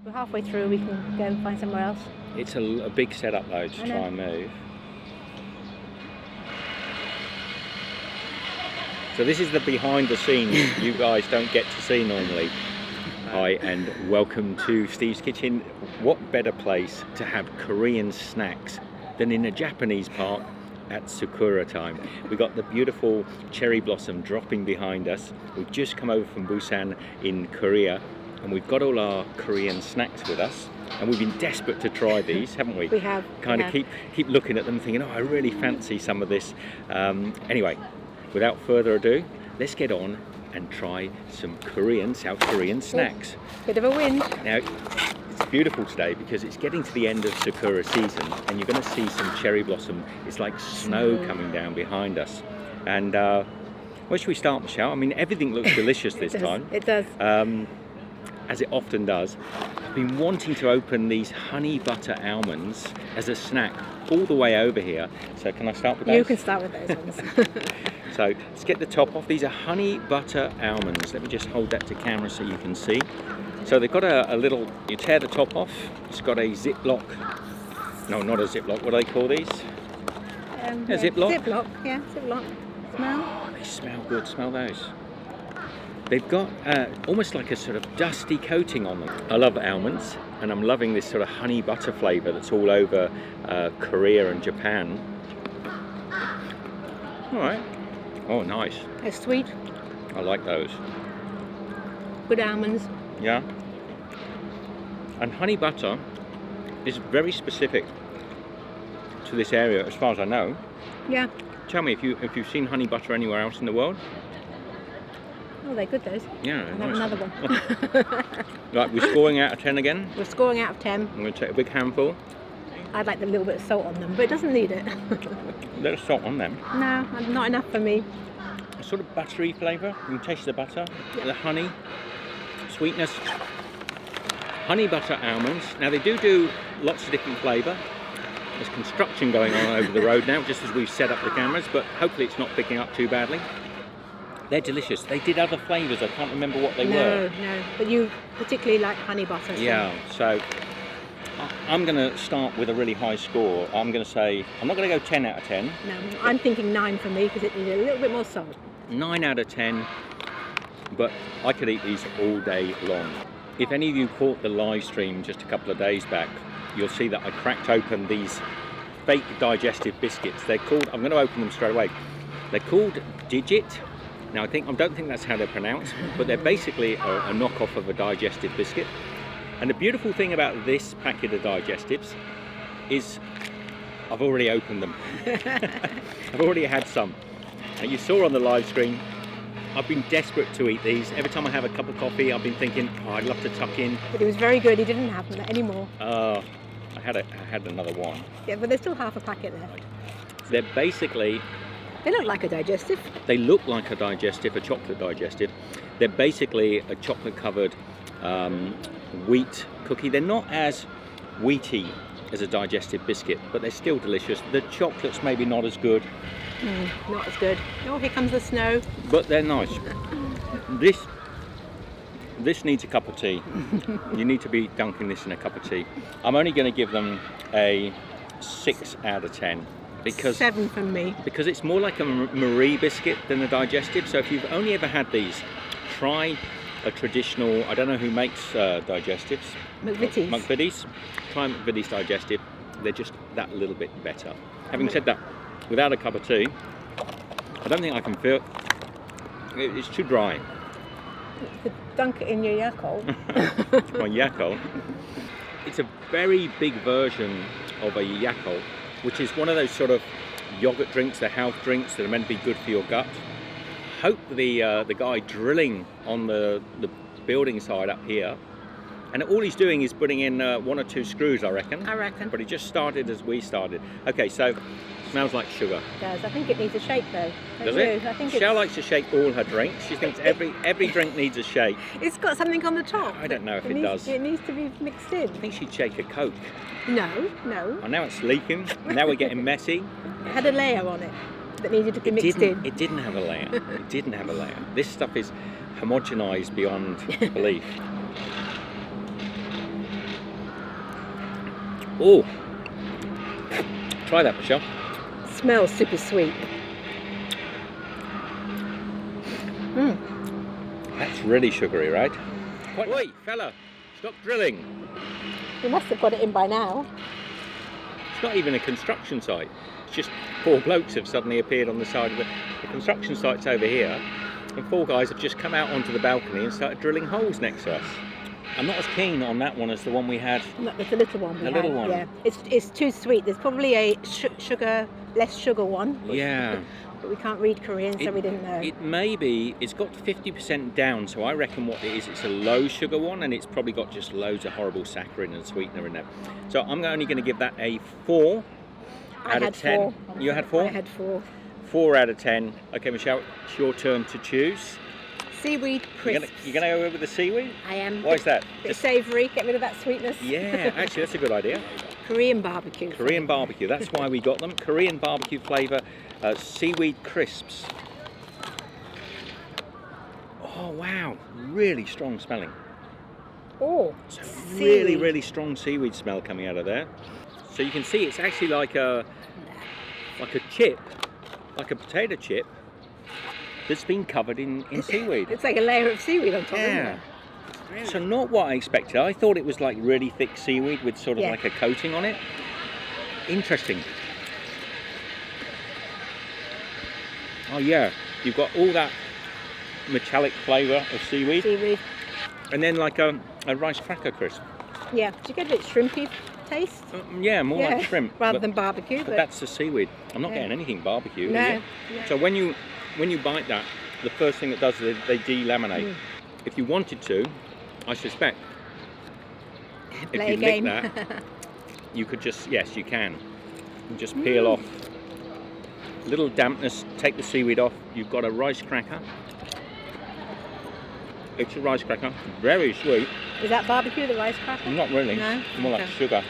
We're halfway through, we can go and find somewhere else. It's a big setup though to try and move. So this is the behind the scenes you guys don't get to see normally. Hi and welcome to Steve's Kitchen. What better place to have Korean snacks than in a Japanese park at Sakura time. We got the beautiful cherry blossom dropping behind us. We've just come over from Busan in Korea and we've got all our Korean snacks with us and we've been desperate to try these, haven't we? We have. Kind of keep looking at them thinking, oh, I really fancy some of this. Anyway, without further ado, let's get on and try some South Korean snacks. Bit of a win. Now, it's beautiful today because it's getting to the end of Sakura season and you're going to see some cherry blossom. It's like snow coming down behind us. And where should we start, Michelle? I mean, everything looks delicious this time. It does. As it often does. I've been wanting to open these honey butter almonds as a snack all the way over here. So can I start with those? You can start with those ones. So let's get the top off. These are honey butter almonds. Let me just hold that to camera so you can see. So they've got a little, you tear the top off. It's got a Ziploc. No, not a Ziploc. What do they call these? Ziploc? Ziploc, yeah, Ziploc. Smell? Oh, they smell good. Smell those. They've got almost like a sort of dusty coating on them. I love almonds and I'm loving this sort of honey butter flavour that's all over Korea and Japan. All right. Oh, nice. They're sweet. I like those. Good almonds. Yeah. And honey butter is very specific to this area as far as I know. Yeah. Tell me if you've seen honey butter anywhere else in the world. Oh, they're good, those. Yeah, I'll nice. have another one. Right, we're scoring out of 10 again. We're scoring out of 10. I'm going to take a big handful. I'd like a little bit of salt on them, but it doesn't need it. A little salt on them. No, not enough for me. A sort of buttery flavour. You can taste the butter, the honey, sweetness. Honey butter almonds. Now they do lots of different flavour. There's construction going on over the road now, just as we've set up the cameras, but hopefully it's not picking up too badly. They're delicious. They did other flavours. I can't remember what they were. No. But you particularly like honey butter. So. Yeah. So I'm going to start with a really high score. I'm going to say I'm not going to go 10 out of 10. No, I'm thinking 9 for me because it needs a little bit more salt. 9 out of 10. But I could eat these all day long. If any of you caught the live stream just a couple of days back, you'll see that I cracked open these fake digestive biscuits. They're called. I'm going to open them straight away. They're called Digit. Now I don't think that's how they're pronounced, but they're basically a knockoff of a digestive biscuit. And the beautiful thing about this packet of digestives is I've already opened them. I've already had some. And you saw on the live screen, I've been desperate to eat these. Every time I have a cup of coffee, I've been thinking, oh, I'd love to tuck in. But it was very good. He didn't have them anymore. I had another one. Yeah, but there's still half a packet left. They're basically... They look like a digestive. They look like a digestive, a chocolate digestive. They're basically a chocolate-covered wheat cookie. They're not as wheaty as a digestive biscuit, but they're still delicious. The chocolate's maybe not as good. Not as good. Oh, here comes the snow. But they're nice. This needs a cup of tea. You need to be dunking this in a cup of tea. I'm only going to give them a 6 out of 10. Because 7 from me. Because it's more like a Marie biscuit than a digestive. So if you've only ever had these, try a traditional, I don't know who makes digestives. McVitie's. Try McVitie's digestive. They're just that little bit better. Having said that, without a cup of tea, I don't think I can feel, it's too dry. You could dunk it in your Yakult. My Yakult. It's a very big version of a Yakult, which is one of those sort of yogurt drinks, the health drinks that are meant to be good for your gut. Hope the guy drilling on the building side up here, and all he's doing is putting in 1 or 2 screws, I reckon. But he just started as we started. Okay, so smells like sugar. It does. I think it needs a shake though. Does it? I think Shell likes to shake all her drinks. She thinks every drink needs a shake. It's got something on the top. I don't know if it does. It needs to be mixed in. I think she'd shake a Coke. No. Oh, now it's leaking. Now we're getting messy. It had a layer on it that needed to be mixed in. It didn't have a layer. It didn't have a layer. This stuff is homogenised beyond belief. Oh, try that, Michelle. Smells super sweet. That's really sugary, right? Wait, fella, stop drilling. You must have got it in by now. It's not even a construction site. It's just 4 blokes have suddenly appeared on the side of the construction site's over here, and 4 guys have just come out onto the balcony and started drilling holes next to us. I'm not as keen on that one as the one we had. No, it's the little one. The little one. Yeah, it's too sweet. There's probably a less sugar one. Yeah. But we can't read Korean, so we didn't know. It may be, it's got 50% down, so I reckon what it is, it's a low sugar one, and it's probably got just loads of horrible saccharin and sweetener in there. So I'm only going to give that a 4 out of 10. 4. You had 4? I had 4. 4 out of 10. Okay, Michelle, it's your turn to choose. Seaweed crisps. You're going to go with the seaweed? I am. Why is that? Bit savoury, get rid of that sweetness. Yeah, actually that's a good idea. Korean barbecue. Korean barbecue, that's why we got them. Korean barbecue flavour seaweed crisps. Oh wow, really strong smelling. Oh, So really strong seaweed smell coming out of there. So you can see it's actually like a chip, like a potato chip that's been covered in seaweed. It's like a layer of seaweed on top, isn't Yeah. it? Really? So not what I expected. I thought it was like really thick seaweed with sort of Yeah. like a coating on it. Interesting. Oh yeah, you've got all that metallic flavour of seaweed, Seaweed. and then like a rice cracker crisp. Yeah. Do you get a bit shrimpy taste? Yeah, more like shrimp. Rather but, than barbecue. but that's the seaweed. I'm not Yeah. getting anything barbecue. No. are you? So when you bite that, the first thing it does is they delaminate. If you wanted to, I suspect, if Play you a game. lick that, you could just, yes, you can. You just peel off. Little dampness, take the seaweed off. You've got a rice cracker. It's a rice cracker, very sweet. Is that barbecue, the rice cracker? Not really, No? more like Okay. sugar.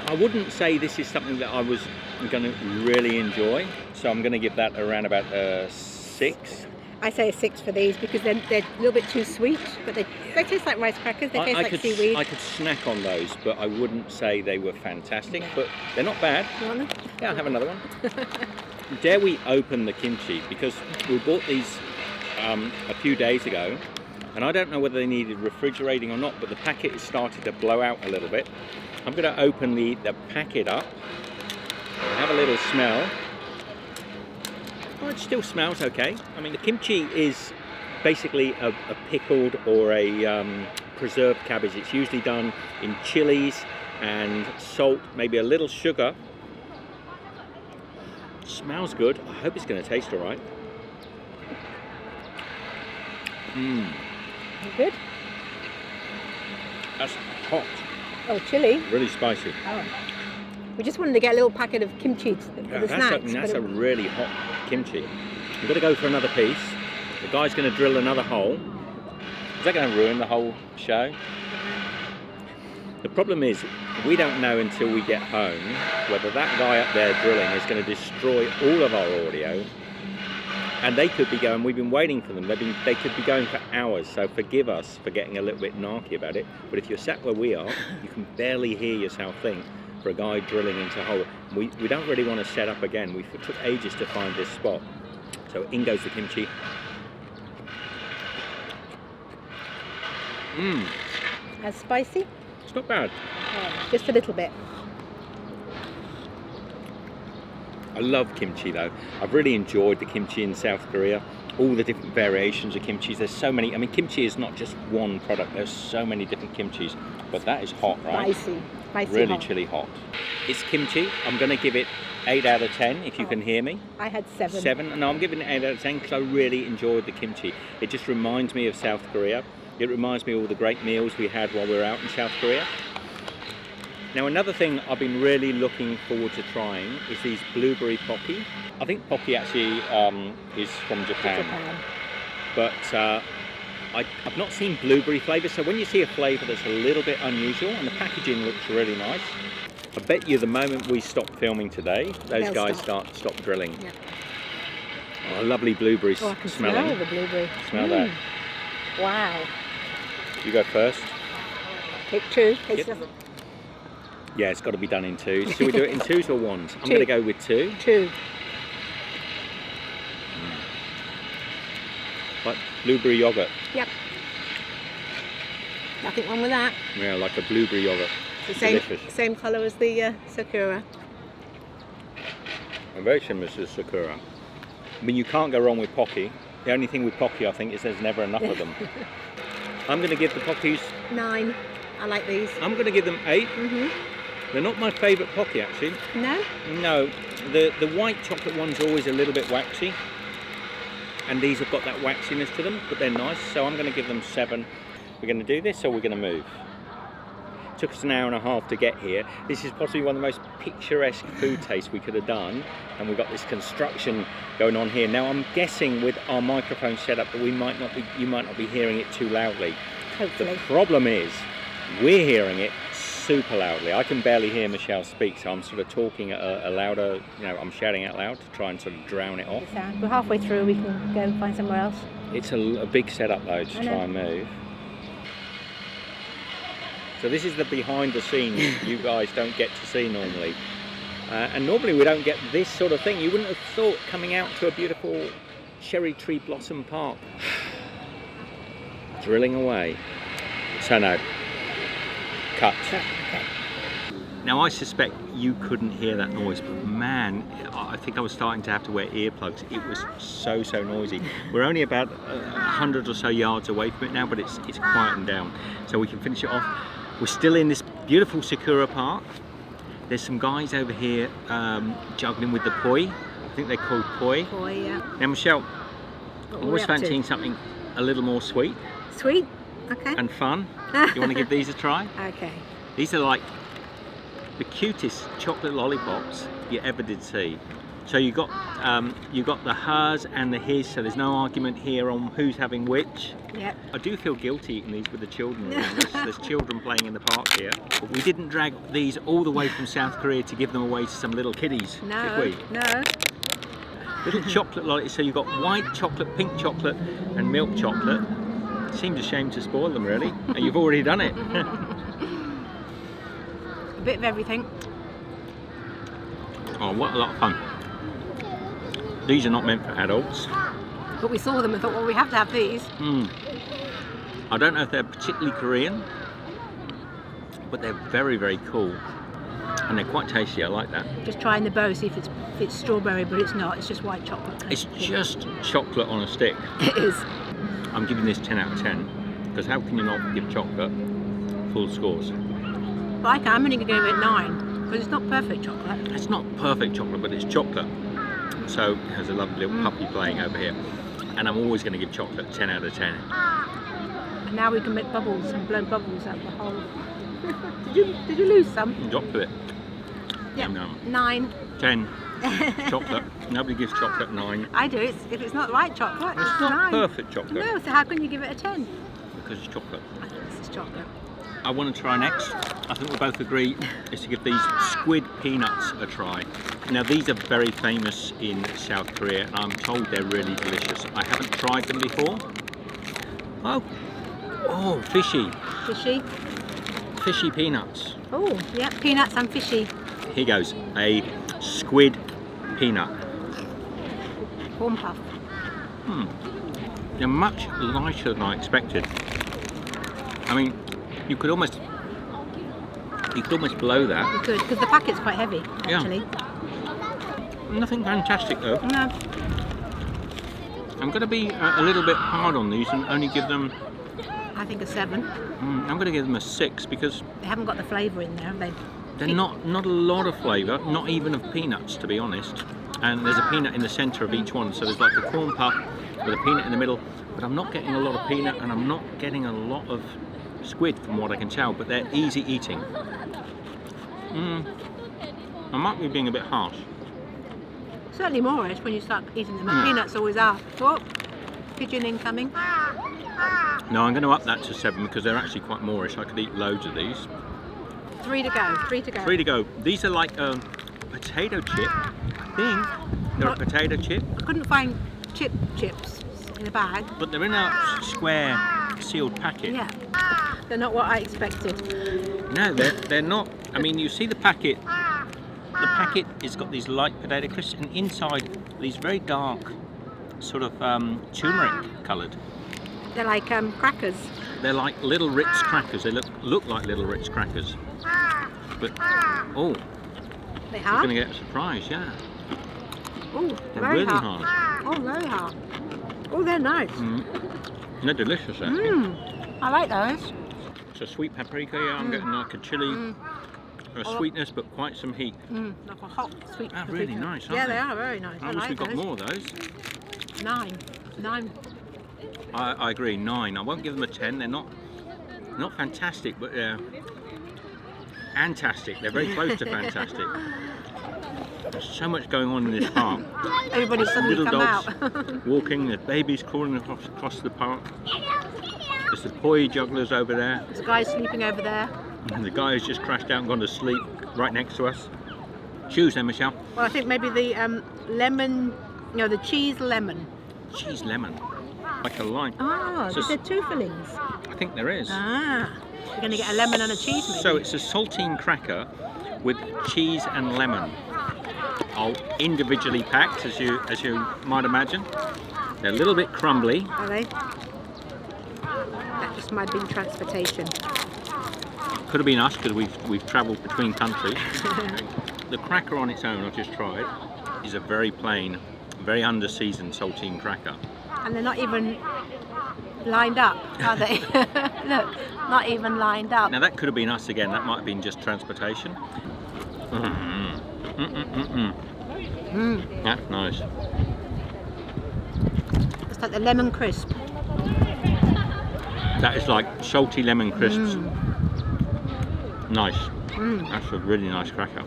I wouldn't say this is something that I was going to really enjoy, so I'm going to give that around about 6. I say a 6 for these because they're a little bit too sweet, but they taste like rice crackers. They taste like seaweed. I could snack on those, but I wouldn't say they were fantastic, No. but they're not bad. You want them? Yeah, I'll have another one. Dare we open the kimchi? Because we bought these a few days ago, and I don't know whether they needed refrigerating or not, but the packet is starting to blow out a little bit. I'm going to open the packet up, have a little smell. Oh, it still smells okay. I mean, the kimchi is basically a pickled or a preserved cabbage. It's usually done in chilies and salt, maybe a little sugar. Smells good. I hope it's going to taste all right. Good. That's hot. Oh, chili. Really spicy. Oh. We just wanted to get a little packet of kimchi for Yeah, the snacks. that's a really hot kimchi. I'm going to go for another piece. The guy's going to drill another hole. Is that going to ruin the whole show? The problem is, we don't know until we get home whether that guy up there drilling is going to destroy all of our audio. And they could be going, we've been waiting for them, they could be going for hours, so forgive us for getting a little bit narky about it. But if you're sat where we are, you can barely hear yourself think for a guy drilling into a hole. We don't really want to set up again. We took ages to find this spot. So in goes the kimchi. As spicy? It's not bad. Oh, just a little bit. I love kimchi though. I've really enjoyed the kimchi in South Korea. All the different variations of kimchis. There's so many. I mean, kimchi is not just one product. There's so many different kimchis. But that is hot, right? Spicy. Spicy Really hot. chilly hot. It's kimchi. I'm going to give it 8 out of 10 if you can hear me. I had 7. 7. No, I'm giving it 8 out of 10 because I really enjoyed the kimchi. It just reminds me of South Korea. It reminds me of all the great meals we had while we were out in South Korea. Now another thing I've been really looking forward to trying is these blueberry pocky. I think pocky actually is from Japan. But I've not seen blueberry flavour, so when you see a flavour that's a little bit unusual, and the packaging looks really nice, I bet you the moment we stop filming today, those guys stop drilling. Yeah. Oh, lovely blueberries Oh, I can smelling. smell the blueberry. Smell that. Wow. You go first. Take 2. Yep. Yeah, it's got to be done in 2s. Should we do it in 2s or 1s? I'm 2. going to go with 2. 2. Like blueberry yogurt. Yep. Nothing wrong with that. Yeah, like a blueberry yogurt. The Delicious. same colour as the Sakura. And very similar to the Sakura. I mean, you can't go wrong with Pocky. The only thing with Pocky, I think, is there's never enough of them. I'm going to give the Pockies... 9. I like these. I'm going to give them 8. Mhm. They're not my favourite Pocky, actually. No? No. The white chocolate one's always a little bit waxy. And these have got that waxiness to them, but they're nice. So I'm going to give them 7. We're going to do this, or we're going to move. It took us an hour and a half to get here. This is possibly one of the most picturesque food tastes we could have done. And we've got this construction going on here. Now I'm guessing with our microphone setup that you might not be hearing it too loudly. Hopefully. The problem is, we're hearing it super loudly. I can barely hear Michele speak, so I'm sort of talking at a louder, I'm shouting out loud to try and sort of drown it off. We're halfway through, we can go and find somewhere else. It's a big setup though to try and move. So this is the behind the scenes you guys don't get to see normally. And normally we don't get this sort of thing. You wouldn't have thought coming out to a beautiful cherry tree blossom park. Drilling away. So no. Cut. Okay. Now I suspect you couldn't hear that noise, but man, I think I was starting to have to wear earplugs. It was so noisy. We're only about 100 or so yards away from it now, but it's quietened down. So we can finish it off. We're still in this beautiful Sakura park. There's some guys over here juggling with the poi. I think they're called poi. Poi, yeah. Now Michele, What I'm always fancying something a little more sweet. Sweet? Okay. And fun. You want to give these a try? Okay. These are like the cutest chocolate lollipops you ever did see. So you got the hers and the his, so there's no argument here on who's having which. Yep. I do feel guilty eating these with the children around us. There's children playing in the park here. But we didn't drag these all the way from South Korea to give them away to some little kiddies, No. did we? No. Little chocolate lollipops. So you've got white chocolate, pink chocolate and milk chocolate. Seems a shame to spoil them really, and you've already done it. A bit of everything. Oh, what a lot of fun. These are not meant for adults. But we saw them and thought, well, we have to have these. I don't know if they're particularly Korean, but they're very cool. And they're quite tasty, I like that. Just trying the bow, see if it's strawberry, but it's not, it's just white chocolate. It's just chocolate on a stick. It is. I'm giving this 10 out of 10, because how can you not give chocolate full scores? But I'm only going to give it 9, because it's not perfect chocolate. It's not perfect chocolate, but it's chocolate. So there's a lovely little puppy playing over here. And I'm always going to give chocolate 10 out of 10. And now we can make bubbles and blow bubbles out the hole. Did you lose some? Drop to it. Yeah. Yum. 9. 10. Chocolate. Nobody gives chocolate 9. I do. If it's not the right chocolate, It's not 9. perfect chocolate. No, so how can you give it a 10? Because it's chocolate. I think this is chocolate. I want to try next. I think we both agree is to give these squid peanuts a try. Now these are very famous in South Korea and I'm told they're really delicious. I haven't tried them before. Oh, fishy. Fishy? Fishy peanuts. Oh, yeah, peanuts and fishy. Here goes, a squid peanut. Corn puff. They're much lighter than I expected. I mean, you could almost blow that. You could, because the packet's quite heavy, Yeah. actually. Nothing fantastic though. No. I'm going to be a little bit hard on these and only give them, I think a 7. I'm going to give them a 6 because They haven't got the flavour in there, have they? they're not a lot of flavour, not even of peanuts to be honest. And there's a peanut in the centre of each one, so there's like a corn puff with a peanut in the middle, but I'm not getting a lot of peanut and I'm not getting a lot of squid from what I can tell, but they're easy eating. I might be being a bit harsh. Certainly moreish when you start eating them. And peanuts always are. Oh, pigeon incoming. No, I'm going to up that to 7 because they're actually quite moreish. I could eat loads of these. 3 to go. 3 to go. 3 to go. These are like a potato chip thing. They're a potato chip. I couldn't find chips in a bag. But they're in a square sealed packet. Yeah. They're not what I expected. No, they're not. I mean, you see the packet. The packet has got these light potato crisps, and inside these very dark, sort of turmeric coloured. They're like crackers. They're like Little Ritz crackers. They look like Little Ritz crackers. But oh, They you're hard? going to get a surprise, yeah. Oh, They're very really hard. Oh, very hard. Oh, they're nice. They're delicious, actually. I like those. It's a sweet paprika, yeah. I'm getting like a chili, a sweetness, but quite some heat. Like a hot, sweet Ah, really paprika. nice, aren't Yeah, they? they are very nice. I I wish like we got those. more of those. 9. I agree, 9. I won't give them a 10. They're not fantastic, but they're fantastic. They're very close to fantastic. There's so much going on in this park. Everybody suddenly Little come dogs out. walking, the babies crawling across the park. There's the toy jugglers over there. There's a guy sleeping over there. And the guy who's just crashed out and gone to sleep right next to us. Choose then, Michelle. Well, I think maybe the lemon, the cheese lemon. Cheese lemon. Like a lime. Ah, So is there 2 fillings? I think there is. Ah, you're going to get a lemon and a cheese maybe. So it's a saltine cracker with cheese and lemon. All individually packed, as you might imagine. They're a little bit crumbly. Are they? That just might have been transportation. Could have been us because we've travelled between countries. The cracker on its own, I've just tried, is a very plain, very under-seasoned saltine cracker. And they're not even lined up, are they? Look, not even lined up. Now that could have been us again. That might have been just transportation. That's nice. It's like the lemon crisp. That is like salty lemon crisps. Nice. That's a really nice cracker.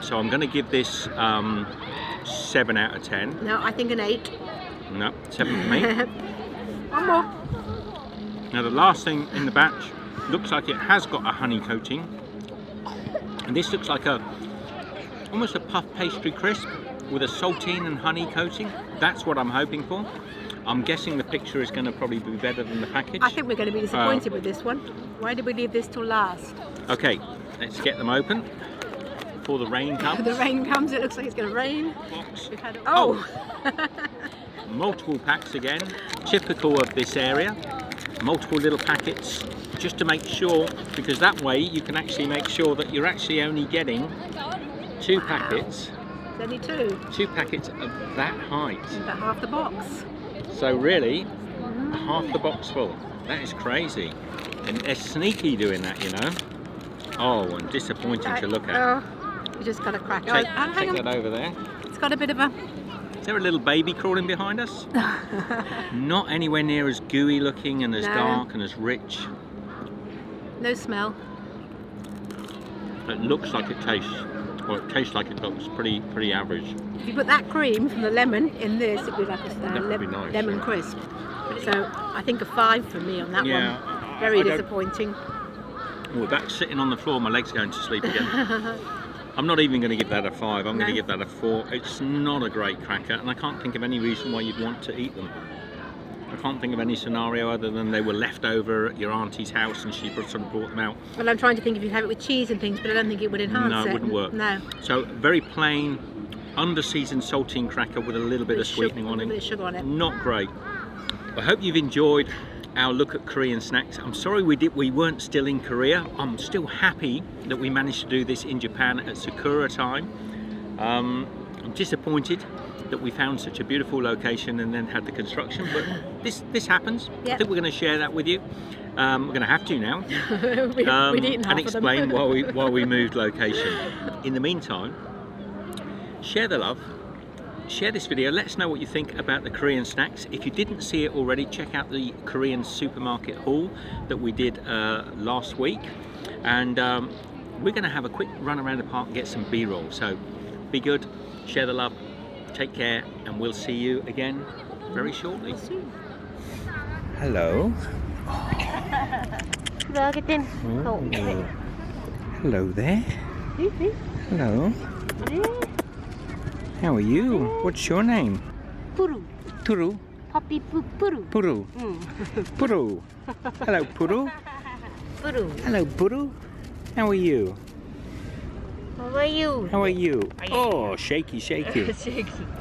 So I'm going to give this 7 out of 10. No, I think an 8. No, 7 for me. One more. Now the last thing in the batch looks like it has got a honey coating. And this looks like almost a puff pastry crisp with a saltine and honey coating. That's what I'm hoping for. I'm guessing the picture is going to probably be better than the package. I think we're going to be disappointed with this one. Why did we leave this till last? Okay, let's get them open before the rain comes. The rain comes, it looks like it's going to rain. Box. We've had Multiple packs again, typical of this area. Multiple little packets, just to make sure, because that way you can actually make sure that you're actually only getting 2 packets. There's only 2. 2 packets of that height. About half the box. So really, half the box full. That is crazy. And they're sneaky doing that, you know. Oh, and disappointing to look at. You just got to crack. Take Hang on. that over there. It's got a bit of a... Is there a little baby crawling behind us? Not anywhere near as gooey looking and as dark and as rich. No smell. It looks like it tastes. Well, it tastes like it looks. Pretty average. If you put that cream from the lemon in this, it'd be like a would be nice, lemon crisp. So I think a 5 for me on that one. Very disappointing. Oh, that's sitting on the floor. My leg's going to sleep again. I'm not even going to give that a 5. I'm going to give that a 4. It's not a great cracker, and I can't think of any reason why you'd want to eat them. I can't think of any scenario other than they were left over at your auntie's house and she sort of brought them out. Well, I'm trying to think if you have it with cheese and things, but I don't think it would enhance it. No, it wouldn't work. No. So very plain, under-seasoned saltine cracker with a little bit of sweetening on it. A bit of sugar on it. Not great. I hope you've enjoyed our look at Korean snacks. I'm sorry we weren't still in Korea. I'm still happy that we managed to do this in Japan at Sakura time. I'm disappointed that we found such a beautiful location and then had the construction, but this happens. Yep. I think we're going to share that with you. We're going to have to now. We'd eaten half and explain of them. why we moved location. In the meantime, share the love. Share this video, let us know what you think about the Korean snacks. If you didn't see it already, check out the Korean supermarket haul that we did last week. And we're going to have a quick run around the park and get some B-roll. So be good, share the love, take care, and we'll see you again very shortly. Hello. Oh. Hello there. Hello. How are you? What's your name? Puru. Turu. Puppy Puru. Puru. Puru. Hello, Puru. Puru. Hello, Puru. How are you? How are you? How are you? Oh, shaky, shaky. Shakes.